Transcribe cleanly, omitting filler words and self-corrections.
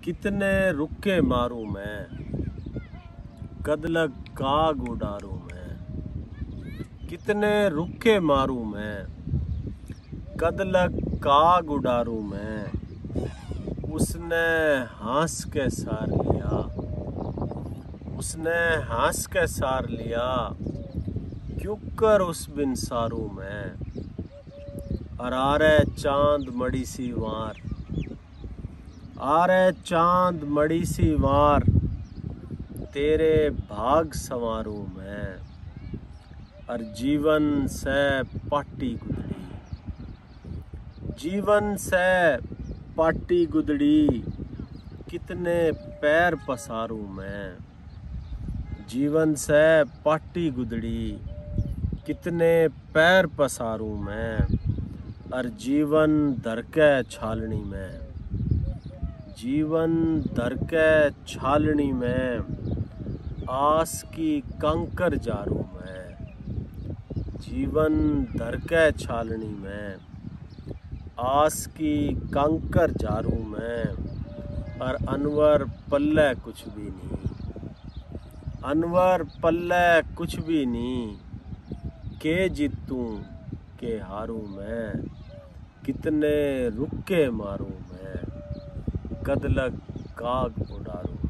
कितने रुक्के मारूं मैं, कद लग काग उडारूं मैं। कितने रुक्के मारूं मैं, कद लग काग उडारूं मैं। उसने हंस के सार लिया, उसने हंस के सार लिया। क्यों कर उस बिन सारूं मैं। अरारे चांद मड़ी सी वार, आरे चांद मड़ी सी वार। तेरे भाग संवारूं मैं। और जीवन से पाटी गुदड़ी, जीवन से पाटी गुदड़ी। कितने पैर पसारूं मैं। जीवन से पाटी गुदड़ी, कितने पैर पसारूं मैं। और जीवन धर के छालनी में, जीवन धर के छालनी में। आस की कंकर जारूं मैं। जीवन धर के छालनी में, आस की कंकर जारूं मैं। और अनवर पल्ले कुछ भी नहीं, अनवर पल्ले कुछ भी नहीं। के जीतूं के हारूं मैं। कितने रुक्के मारूं मैं, कद लग काग उडारूं।